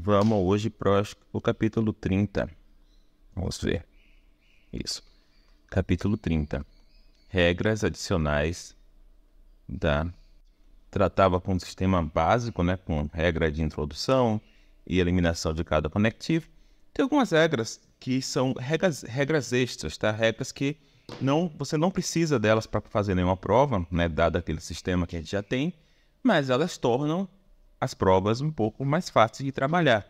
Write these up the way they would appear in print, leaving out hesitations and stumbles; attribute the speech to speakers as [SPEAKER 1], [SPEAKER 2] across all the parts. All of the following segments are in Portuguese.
[SPEAKER 1] Vamos hoje para o capítulo 30. Vamos ver. Isso. Capítulo 30. Regras adicionais Tratava com o sistema básico, né? Com regra de introdução e eliminação de cada conectivo. Tem algumas regras que são regras extras, tá? Regras que você não precisa delas para fazer nenhuma prova, né? Dado aquele sistema que a gente já tem, mas elas tornam as provas um pouco mais fáceis de trabalhar.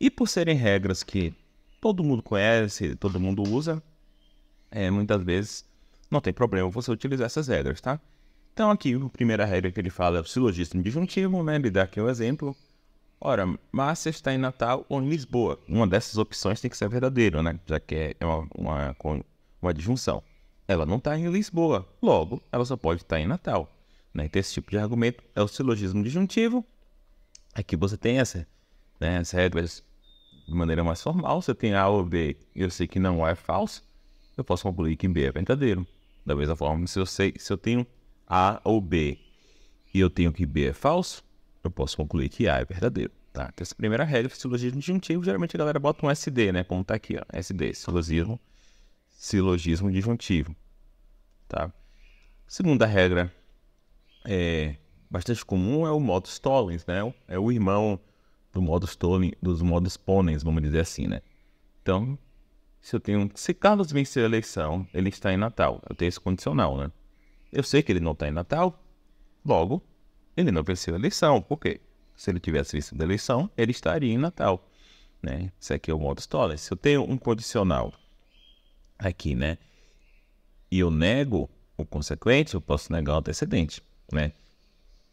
[SPEAKER 1] E por serem regras que todo mundo conhece, todo mundo usa, muitas vezes não tem problema você utilizar essas regras, tá? Então aqui, a primeira regra que ele fala é o silogismo disjuntivo, né? Ele dá aqui um exemplo. Ora, Márcia está em Natal ou em Lisboa. Uma dessas opções tem que ser verdadeira, né? Já que é uma disjunção. Ela não está em Lisboa, logo, ela só pode estar em Natal. Né? Então esse tipo de argumento é o silogismo disjuntivo. Aqui você tem as regras de maneira mais formal. Você tem A ou B e eu sei que não A é falso, eu posso concluir que B é verdadeiro. Da mesma forma, se eu tenho A ou B e eu tenho que B é falso, eu posso concluir que A é verdadeiro. Tá? Então, essa primeira regra, silogismo disjuntivo, geralmente a galera bota um SD, né? Como tá aqui, ó, SD, silogismo disjuntivo. Tá? Segunda regra bastante comum é o modus tollens, né? É o irmão do modus tollens, dos modus ponens, vamos dizer assim, né? Então, se Carlos vencer a eleição, ele está em Natal. Eu tenho esse condicional, né? Eu sei que ele não está em Natal, logo, ele não venceu a eleição. Por quê? Se ele tivesse vencido a eleição, ele estaria em Natal, né? Isso aqui é o modus tollens. Se eu tenho um condicional aqui, né? E eu nego o consequente, eu posso negar o antecedente, né?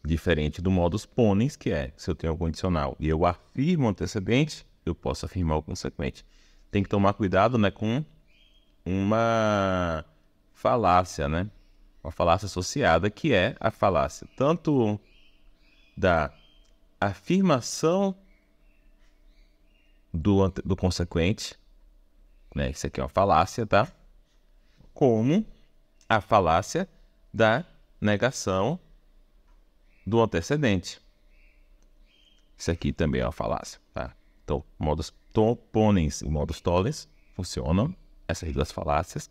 [SPEAKER 1] Diferente do modus ponens, que é, se eu tenho um condicional e eu afirmo o antecedente, eu posso afirmar o consequente. Tem que tomar cuidado, né, com uma falácia, né? Uma falácia associada, que é a falácia tanto da afirmação do consequente, né? Isso aqui é uma falácia, tá? Como a falácia da negação do antecedente. Isso aqui também é uma falácia, tá? Então, modus ponens e modus tollens funcionam. Essas duas falácias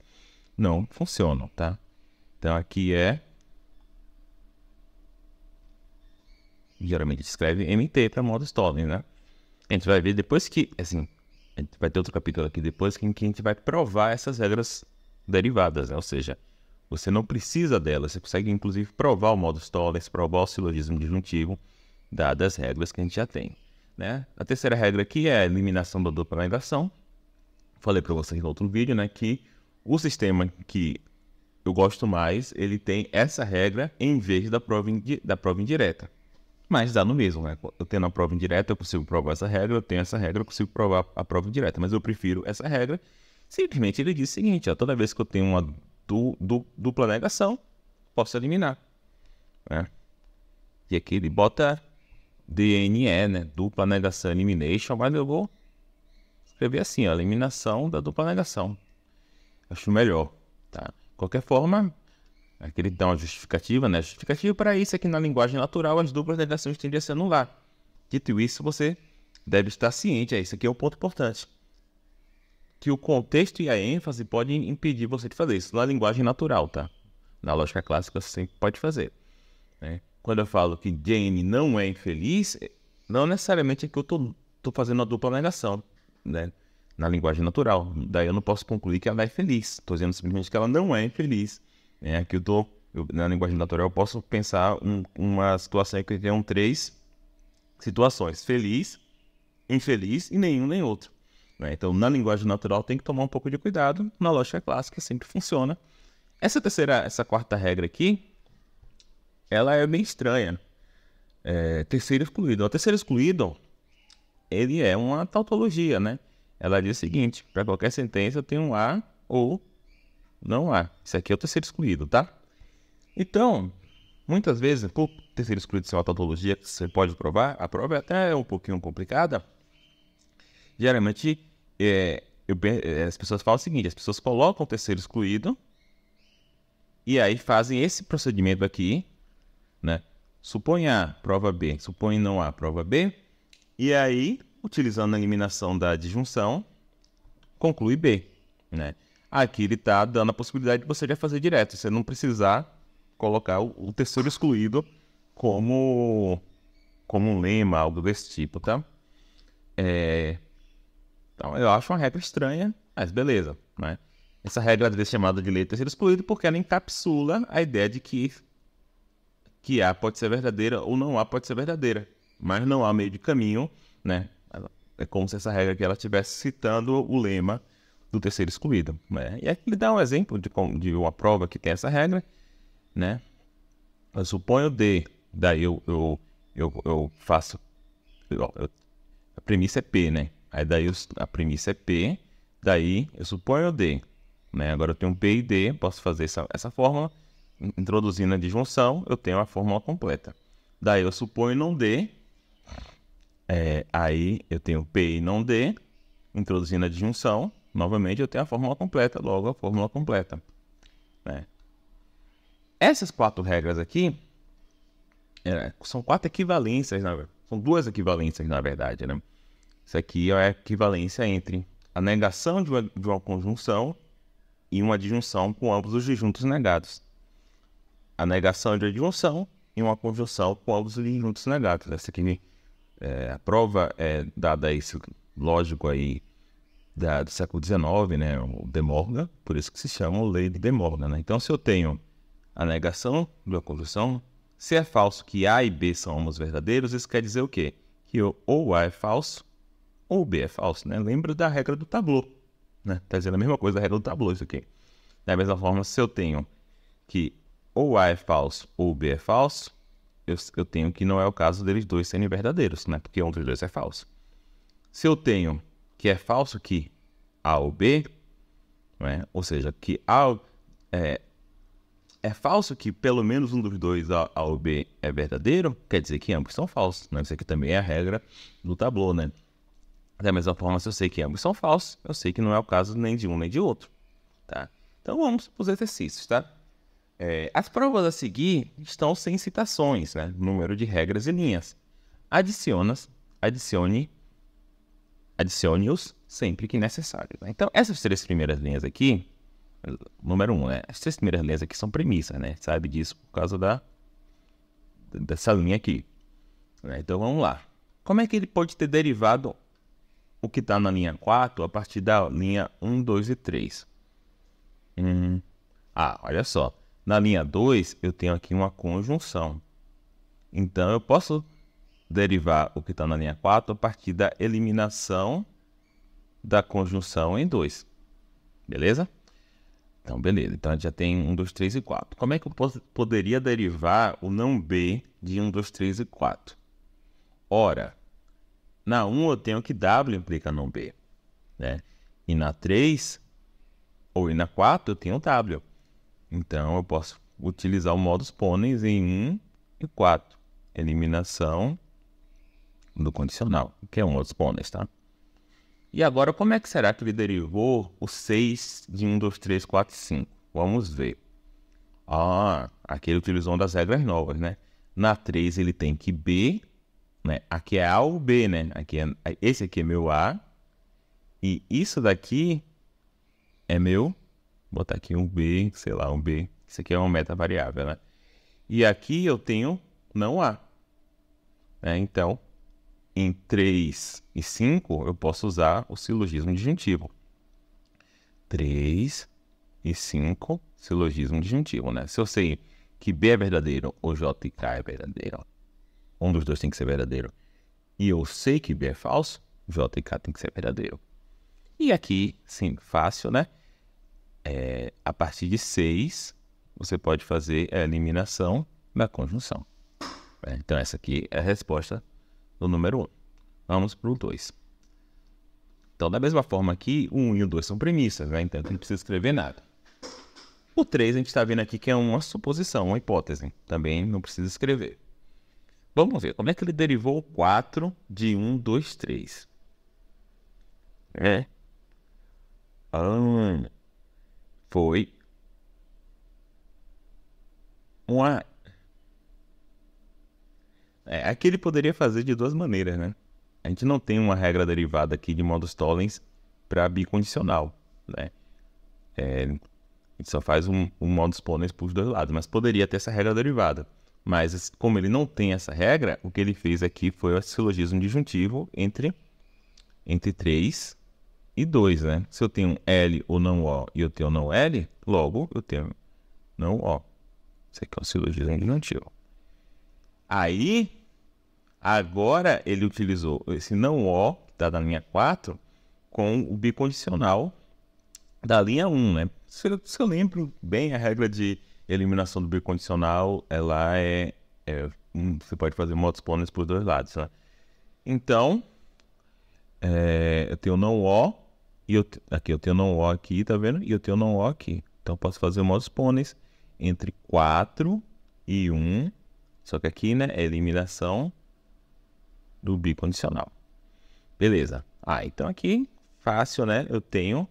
[SPEAKER 1] não funcionam, tá? Então, aqui geralmente escreve MT para modus tollens, né? A gente vai ver depois que, assim, a gente vai ter outro capítulo aqui depois que a gente vai provar essas regras derivadas, né? Ou seja, você não precisa delas, você consegue inclusive provar o modus tollens, provar o silogismo disjuntivo, dadas as regras que a gente já tem, né? A terceira regra aqui é a eliminação da dupla negação. Falei para vocês no outro vídeo, né, que o sistema que eu gosto mais, ele tem essa regra em vez da prova indireta. Mas dá no mesmo, né? Eu tendo a prova indireta, eu consigo provar essa regra, eu tenho essa regra, eu consigo provar a prova indireta. Mas eu prefiro essa regra. Simplesmente ele diz o seguinte, ó, toda vez que eu tenho uma dupla negação, posso eliminar, né? E aqui ele bota DNE, né? Dupla negação elimination, mas eu vou escrever assim, ó, eliminação da dupla negação. Acho melhor, tá? De qualquer forma, aqui ele dá uma justificativa, né? Justificativa para isso é que na linguagem natural as duplas negações tendem a se anular. Dito isso, você deve estar ciente, isso aqui é um ponto importante, que o contexto e a ênfase podem impedir você de fazer isso na linguagem natural, tá? Na lógica clássica você sempre pode fazer, né? Quando eu falo que Jane não é infeliz, não necessariamente é que eu tô fazendo uma dupla negação, né? Na linguagem natural. Daí eu não posso concluir que ela é feliz. Estou dizendo simplesmente que ela não é infeliz. Aqui na linguagem natural eu posso pensar uma situação em que tem três situações: feliz, infeliz e nenhum nem outro. Então, na linguagem natural tem que tomar um pouco de cuidado. Na lógica clássica sempre funciona. Essa quarta regra aqui, ela é bem estranha. Terceiro excluído. O terceiro excluído, ele é uma tautologia, né? Ela diz o seguinte: para qualquer sentença eu tenho um A ou não há. Isso aqui é o terceiro excluído, tá? Então, muitas vezes, por terceiro excluído ser uma tautologia que você pode provar, a prova é até um pouquinho complicada. Geralmente, as pessoas falam o seguinte: as pessoas colocam o terceiro excluído e aí fazem esse procedimento aqui, né? Supõe A, prova B. Supõe não A, prova B. E aí utilizando a eliminação da disjunção, conclui B, né? Aqui ele está dando a possibilidade de você já fazer direto, você não precisar colocar o terceiro excluído como um lema, algo desse tipo, tá? Então, eu acho uma regra estranha, mas beleza, né? Essa regra deve ser chamada de lei do terceiro excluído porque ela encapsula a ideia de que A pode ser verdadeira ou não A pode ser verdadeira, mas não há meio de caminho, né? É como se essa regra aqui ela estivesse citando o lema do terceiro excluído, né? E aqui ele dá um exemplo de uma prova que tem essa regra, né? Eu suponho D, daí eu faço... a premissa é P, né? Aí daí a premissa é P, daí eu suponho D, né? Agora eu tenho P e D, posso fazer essa fórmula, introduzindo a disjunção, eu tenho a fórmula completa. Daí eu suponho não D, aí eu tenho P e não D, introduzindo a disjunção, novamente eu tenho a fórmula completa, logo a fórmula completa, né? Essas 4 regras aqui são 4 equivalências, são 2 equivalências, na verdade, né? Isso aqui é a equivalência entre a negação de uma conjunção e uma disjunção com ambos os disjuntos negados. A negação de uma disjunção e uma conjunção com ambos os disjuntos negados. Essa aqui, a prova é dada a esse lógico aí do século XIX, né? O De Morgan, por isso que se chama lei de De Morgan, né? Então, se eu tenho a negação de uma conjunção, se é falso que A e B são ambos verdadeiros, isso quer dizer o quê? Que ou A é falso ou B é falso, né? Lembra da regra do tablô, né? Tá dizendo a mesma coisa da regra do tablô, isso aqui. Da mesma forma, se eu tenho que ou A é falso ou B é falso, eu tenho que não é o caso deles dois serem verdadeiros, né? Porque um dos dois é falso. Se eu tenho que é falso que A ou B, né? Ou seja, que A é falso que pelo menos um dos dois, A ou B, é verdadeiro, quer dizer que ambos são falsos, né? Isso aqui também é a regra do tablô, né? Da mesma forma, se eu sei que ambos são falsos, eu sei que não é o caso nem de um nem de outro, tá? Então vamos para os exercícios, tá? As provas a seguir estão sem citações, né? Número de regras e linhas. Adicione-os sempre que necessário, né? Então, essas 3 primeiras linhas aqui, número 1, né? As 3 primeiras linhas aqui são premissas, né? Sabe disso por causa dessa linha aqui, né? Então, vamos lá. Como é que ele pode ter derivado o que está na linha 4 a partir da linha 1, 2 e 3? Olha só. Na linha 2, eu tenho aqui uma conjunção. Então, eu posso derivar o que está na linha 4 a partir da eliminação da conjunção em 2. Beleza? Então, beleza. Então, a gente já tem 1, 2, 3 e 4. Como é que eu poderia derivar o não B de 1, 2, 3 e 4? Ora, na 1 eu tenho que W implica não B, né? E na 3 ou na 4 eu tenho W. Então eu posso utilizar o modus ponens em 1 e 4. Eliminação do condicional, que é um modus ponens, tá? E agora, como é que será que ele derivou o 6 de 1, 2, 3, 4 e 5? Vamos ver. Aqui ele utilizou uma das regras novas, né? Na 3 ele tem que B, né? Aqui é A ou B, né? Esse aqui é meu A. E isso daqui é meu... Vou botar aqui um B, sei lá, um B. Isso aqui é uma meta variável, né? E aqui eu tenho não A, né? Então, em 3 e 5, eu posso usar o silogismo disjuntivo. 3 e 5, silogismo disjuntivo, né? Se eu sei que B é verdadeiro ou J e K é verdadeiro, um dos dois tem que ser verdadeiro, e eu sei que B é falso, J e K tem que ser verdadeiro. E aqui, sim, fácil, né? A partir de 6, você pode fazer a eliminação da conjunção. Então, essa aqui é a resposta do número 1. Vamos para o 2. Então, da mesma forma aqui, o 1 e o 2 são premissas, né? Então, não precisa escrever nada. O 3, a gente está vendo aqui que é uma suposição, uma hipótese. Também não precisa escrever. Vamos ver, como é que ele derivou o 4 de 1, 2, 3? Foi uma... aqui ele poderia fazer de duas maneiras, né? a gente não tem uma regra derivada aqui de modus tollens para bicondicional, né? A gente só faz um modus ponens para os dois lados, mas poderia ter essa regra derivada. Mas, como ele não tem essa regra, o que ele fez aqui foi o silogismo disjuntivo entre 3 e 2, né? Se eu tenho L ou não O e eu tenho não L, logo eu tenho não O. Isso aqui é o silogismo disjuntivo. Aí, agora ele utilizou esse não O, que está na linha 4, com o bicondicional da linha 1, né? Se eu lembro bem, a regra de eliminação do bicondicional, ela você pode fazer modus ponens por dois lados, né? Então, eu tenho não O, e aqui eu tenho não O aqui, tá vendo? E eu tenho não O aqui. Então, eu posso fazer modus ponens entre 4 e 1, só que aqui, né, é eliminação do bicondicional. Beleza. Então aqui, fácil, né? Eu tenho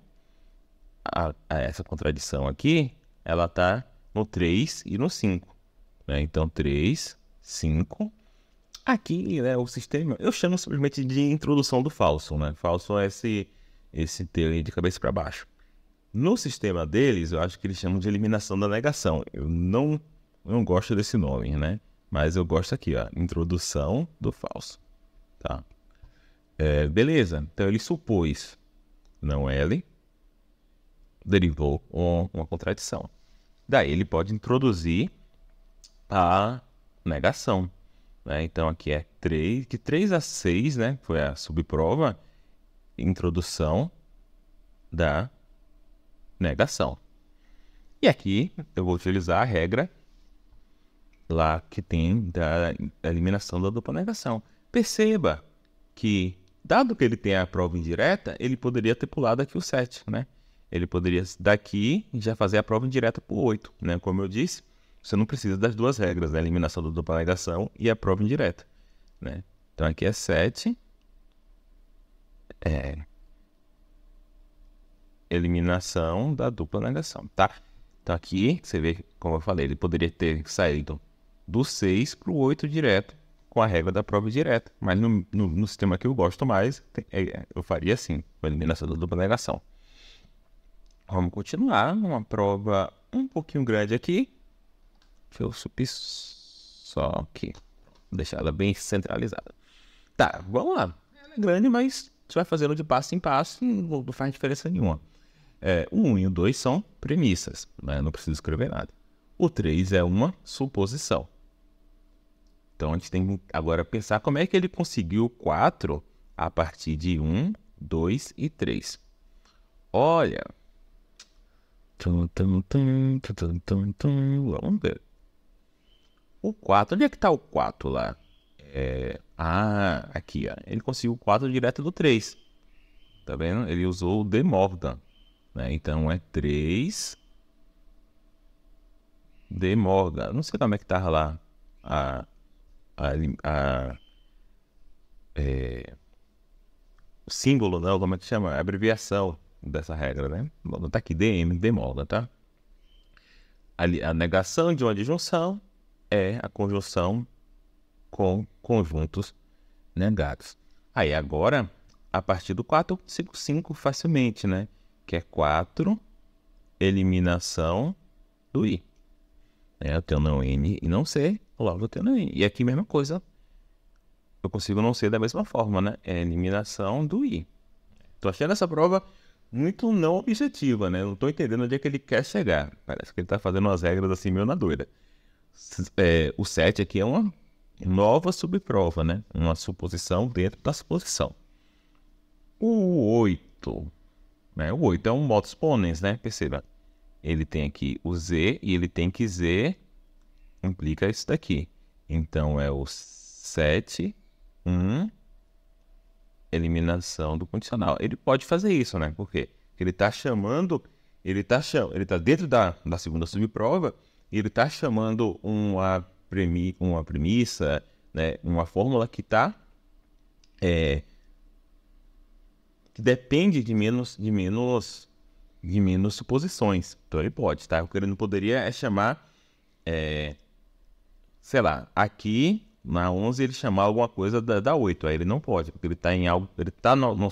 [SPEAKER 1] essa contradição aqui, ela tá no 3 e no 5. Né? Então, 3, 5. Aqui, né, o sistema, eu chamo simplesmente de introdução do falso, né? Falso é esse ter de cabeça para baixo. No sistema deles, eu acho que eles chamam de eliminação da negação. Eu não gosto desse nome, né? Mas eu gosto aqui, ó, introdução do falso. Tá? Beleza. Então, ele supôs não L, derivou uma contradição. Daí, ele pode introduzir a negação. Né? Então, aqui é 3, de 3 a 6, né? Foi a subprova, introdução da negação. E aqui, eu vou utilizar a regra lá que tem da eliminação da dupla negação. Perceba que, dado que ele tem a prova indireta, ele poderia ter pulado aqui o 7, né? Ele poderia daqui já fazer a prova indireta por 8, né? Como eu disse, você não precisa das duas regras, né? A eliminação da dupla negação e a prova indireta, né? Então aqui é 7, eliminação da dupla negação, tá? Então aqui, você vê, como eu falei, ele poderia ter saído do 6 para o 8 direto, com a regra da prova direta. Mas no sistema que eu gosto mais, eu faria assim, com a eliminação da dupla negação. Vamos continuar, uma prova um pouquinho grande aqui. Deixa eu subir só aqui, deixar ela bem centralizada. Tá, vamos lá. Ela é grande, mas a gente vai fazendo de passo em passo e não faz diferença nenhuma. O 1 e o 2 são premissas, né? Não preciso escrever nada. O 3 é uma suposição. Então, a gente tem que agora pensar como é que ele conseguiu o 4 a partir de 1, 2 e 3. Olha. Vamos ver. O 4, onde é que está o 4 lá? Aqui, ó. Ele conseguiu o 4 direto do 3. Tá vendo? Ele usou o De Morgan. Né? Então, é 3 De Morgan. Não sei como é que tá lá o símbolo, não, como é que chama? A abreviação dessa regra, né? Vou botar aqui DM, De Morgan, tá? A negação de uma disjunção é a conjunção com conjuntos negados. Aí agora, a partir do 4, eu consigo 5 facilmente, né? Que é 4, eliminação do I. Eu tenho não N e não C, logo eu tenho não N. E aqui mesma coisa, eu consigo não C da mesma forma, né? É eliminação do I. Tô achando essa prova muito não objetiva, né? Não tô entendendo onde é que ele quer chegar. Parece que ele tá fazendo umas regras assim meio na doida. O 7 aqui é uma nova subprova, né? Uma suposição dentro da suposição. O 8, né? O 8 é um modus ponens, né? Perceba. Ele tem aqui o Z e ele tem que Z implica isso daqui. Então, é o 7, 1, eliminação do condicional. Ele pode fazer isso, né? Por quê? Porque ele está chamando, ele tá dentro da segunda subprova, e ele está chamando uma premissa, né? Uma fórmula que está que depende de menos suposições. Então ele pode, tá? O que ele não poderia é chamar, sei lá, aqui na 11 ele chamar alguma coisa da 8. Aí ele não pode, porque ele está em algo, ele está numa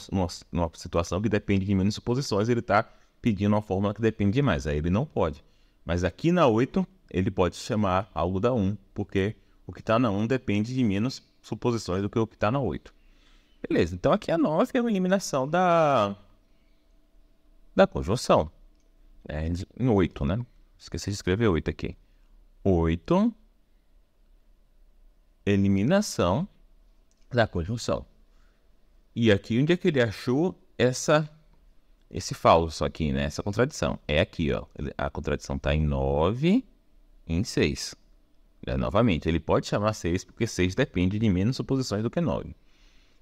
[SPEAKER 1] situação que depende de menos suposições, ele está pedindo uma fórmula que depende de mais. Aí ele não pode. Mas aqui na 8, ele pode chamar algo da 1, porque o que está na 1 depende de menos suposições do que o que está na 8. Beleza, então aqui a 9 é uma eliminação da conjunção. Em 8, né? Esqueci de escrever 8 aqui. 8, eliminação da conjunção. E aqui, onde é que ele achou esse falso aqui, né? Essa contradição. É aqui, ó. A contradição está em 9 e em 6. Novamente, ele pode chamar 6 porque 6 depende de menos suposições do que 9.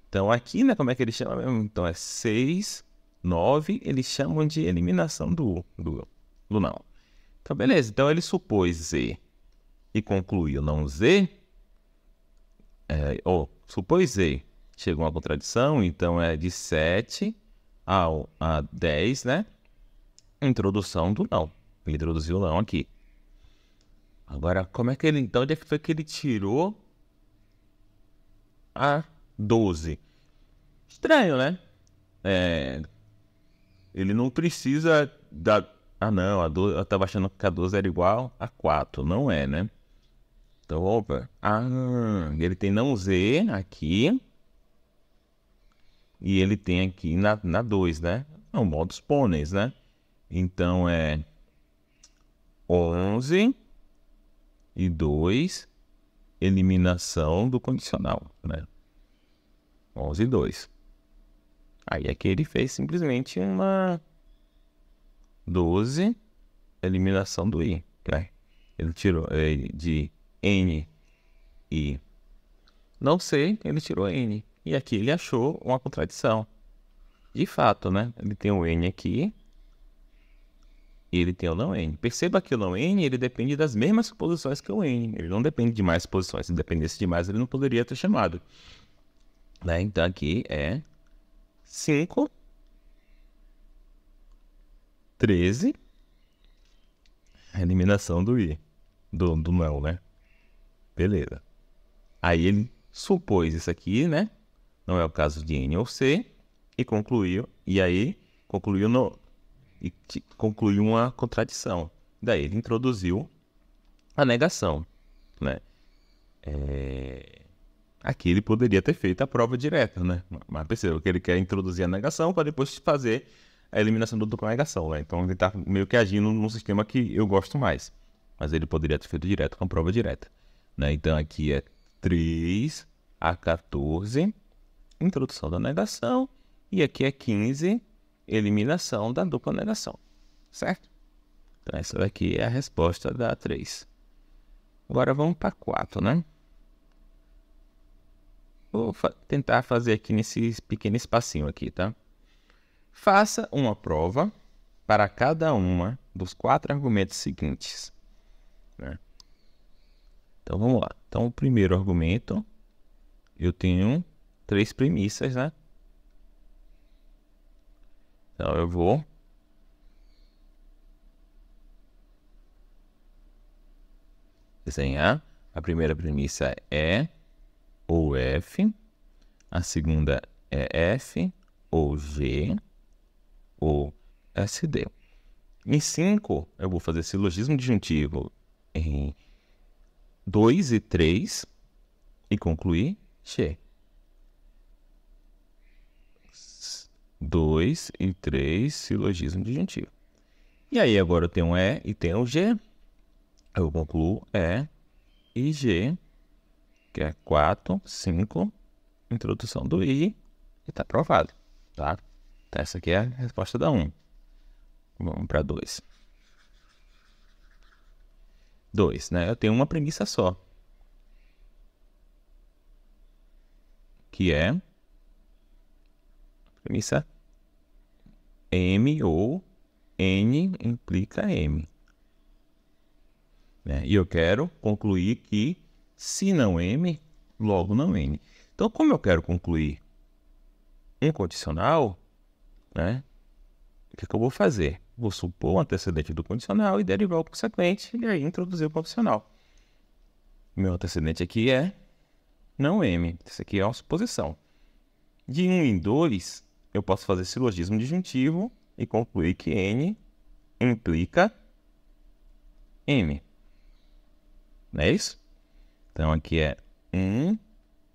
[SPEAKER 1] Então, aqui, né? Como é que ele chama mesmo? Então, é 6, 9. Eles chamam de eliminação do não. Então, beleza. Então, ele supôs Z e concluiu não Z. Supôs Z. Chegou uma contradição. Então, é de 7 a 10, né? Introdução do não. Ele introduziu o não aqui. Agora, como é que ele... Então, onde é que foi que ele tirou a 12? Estranho, né? Ele não precisa da... Ah, não. Eu estava achando que a 12 era igual a 4. Não é, né? Então, opa. Ele tem não Z aqui. E ele tem aqui na 2, né? Não, modus ponens, né? Então, é 11 e 2, eliminação do condicional, né? 11 e 2. Aí aqui ele fez simplesmente uma 12, eliminação do I, né? Ele tirou de N e não sei, ele tirou N. E aqui ele achou uma contradição. De fato, né? Ele tem o N aqui e ele tem o não N. Perceba que o não N, ele depende das mesmas suposições que o N. Ele não depende de mais suposições. Se dependesse de mais, ele não poderia ter chamado. Né? Então aqui é 5, 13, a eliminação do I. Do não, né? Beleza. Aí ele supôs isso aqui, né? Não é o caso de N ou C. E concluiu. E aí concluiu concluiu uma contradição. Daí ele introduziu a negação, né? Aqui ele poderia ter feito a prova direta, né? Mas percebeu que ele quer introduzir a negação para depois fazer a eliminação do dupla negação, né? Então ele está meio que agindo num sistema que eu gosto mais. Mas ele poderia ter feito direto com a prova direta, né? Então aqui é 3 a 14, introdução da negação. E aqui é 15, eliminação da dupla negação, certo? Então essa daqui é a resposta da 3. Agora vamos para 4, né? Vou tentar fazer aqui nesse pequeno espacinho aqui, tá? Faça uma prova para cada uma dos 4 argumentos seguintes, né? Então vamos lá. Então o primeiro argumento, eu tenho 3 premissas, né? Então eu vou desenhar. A primeira premissa é ou F, a segunda é F ou G ou SD. Em 5, eu vou fazer silogismo disjuntivo em 2 e 3 e concluir G. 2 e 3, silogismo disjuntivo. E aí agora eu tenho um E e tenho um G. Eu concluo E e G, que é 4, 5, introdução do I, e está aprovado, tá? Então essa aqui é a resposta da 1. Vamos para 2. 2, né? Eu tenho uma premissa só, que é a premissa M ou N implica M, né? E eu quero concluir que se não M, logo não N. Então, como eu quero concluir um condicional, né? O que eu vou fazer? Vou supor o antecedente do condicional e derivar o consequente, e aí introduzir o condicional. Meu antecedente aqui é não M. Isso aqui é uma suposição. De 1 em 2, eu posso fazer silogismo disjuntivo e concluir que N implica M. Não é isso? Então, aqui é 1,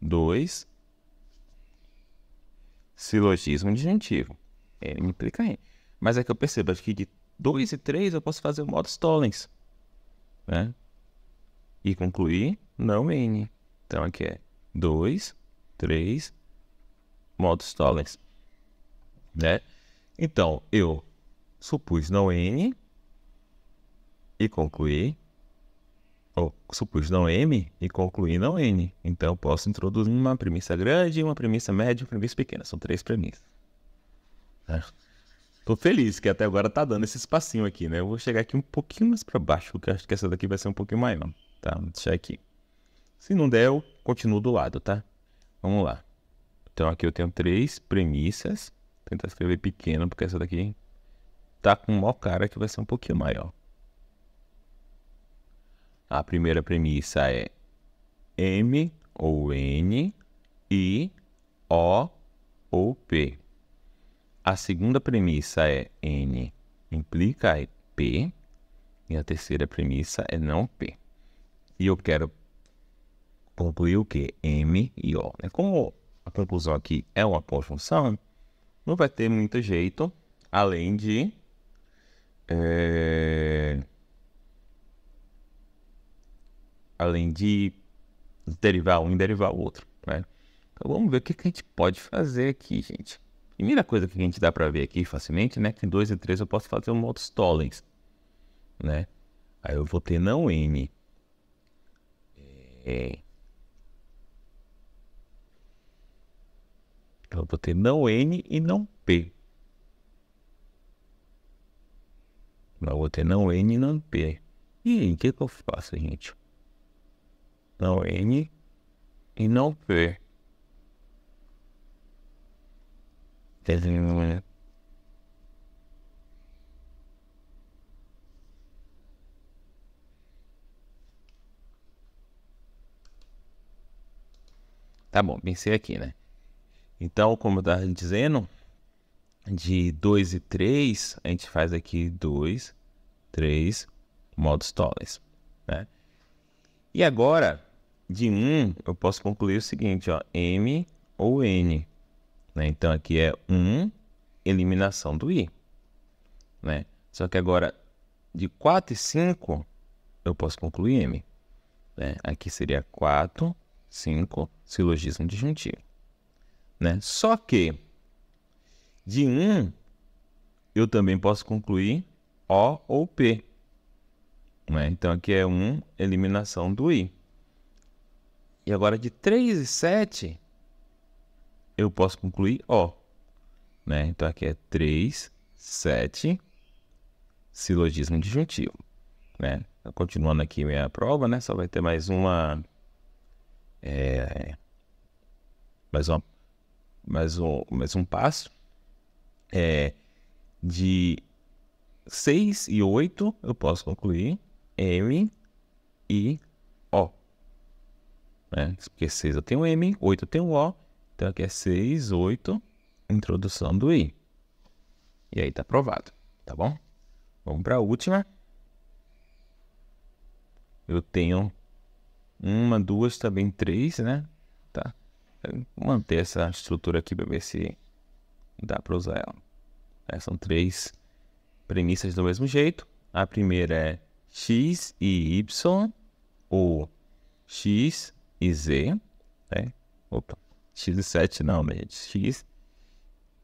[SPEAKER 1] 2, silogismo disjuntivo. N implica M. Mas é que eu percebo que de 2 e 3 eu posso fazer o modus tollens, né? E concluir não N. Então, aqui é 2, 3, modus tollens, né? Então, eu supus não N e concluí, ou supus não M e concluí não N. Então, eu posso introduzir uma premissa grande, uma premissa média e uma premissa pequena. São 3 premissas. Tô feliz que até agora tá dando esse espacinho aqui, né? Eu vou chegar aqui um pouquinho mais para baixo, porque acho que essa daqui vai ser um pouquinho maior, tá? Vou deixar aqui. Se não der, eu continuo do lado, tá? Vamos lá. Então, aqui eu tenho 3 premissas. Vou tentar escrever pequeno, porque essa daqui tá com maior cara que vai ser um pouquinho maior. A primeira premissa é M ou N, I, O ou P. A segunda premissa é N implica P. E a terceira premissa é não P. E eu quero concluir o que? M e O. Como a conclusão aqui é uma conjunção, não vai ter muito jeito, além de derivar um e derivar o outro, né? Então vamos ver o que a gente pode fazer aqui, gente. Primeira coisa que a gente dá para ver aqui facilmente, né? Que em 2 e 3 eu posso fazer um modus tollens, né? Aí eu vou ter não N. Eu vou ter não N e não P. Eu vou ter não N e não P. E aí, o que eu faço, gente? Não N e não P. Tá bom, pensei aqui, né? Então, como eu estava dizendo, de 2 e 3, a gente faz aqui 2, 3, modus tollens, né? E agora, de 1, eu posso concluir o seguinte, ó, M ou N, né? Então, aqui é 1, eliminação do I, né? Só que agora, de 4 e 5, eu posso concluir M, né? Aqui seria 4, 5, silogismo disjuntivo, né? Só que de 1 eu também posso concluir O ou P, né? Então aqui é 1, eliminação do I. E agora de 3 e 7 eu posso concluir O, né? Então aqui é 3, 7, silogismo disjuntivo, né? Continuando aqui minha prova, né? Só vai ter mais uma mais um passo. De 6 e 8 eu posso concluir M e O, né? Porque 6 eu tenho M, 8 eu tenho O. Então aqui é 6, 8, introdução do I. E aí tá aprovado, tá bom? Vamos para a última. Eu tenho 1, 2, também 3, né? Tá. Vou manter essa estrutura aqui para ver se dá para usar ela. São 3 premissas do mesmo jeito. A primeira é X e Y, ou X e Z, né? Opa, X e 7 não, né, gente? X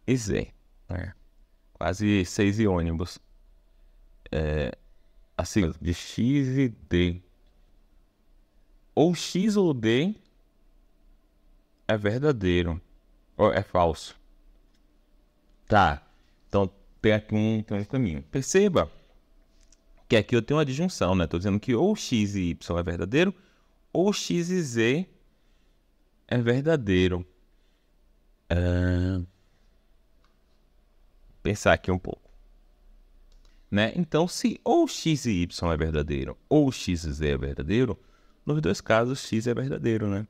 [SPEAKER 1] e Z, né? Quase 6 e ônibus. Assim, de X e D. Ou X ou D é verdadeiro, ou é falso. Tá, então tem aqui um caminho. Perceba que aqui eu tenho uma disjunção, né? Estou dizendo que ou X e Y é verdadeiro, ou X e Z é verdadeiro. Pensar aqui um pouco, né? Então, se ou X e Y é verdadeiro, ou X e Z é verdadeiro, nos dois casos X é verdadeiro, né?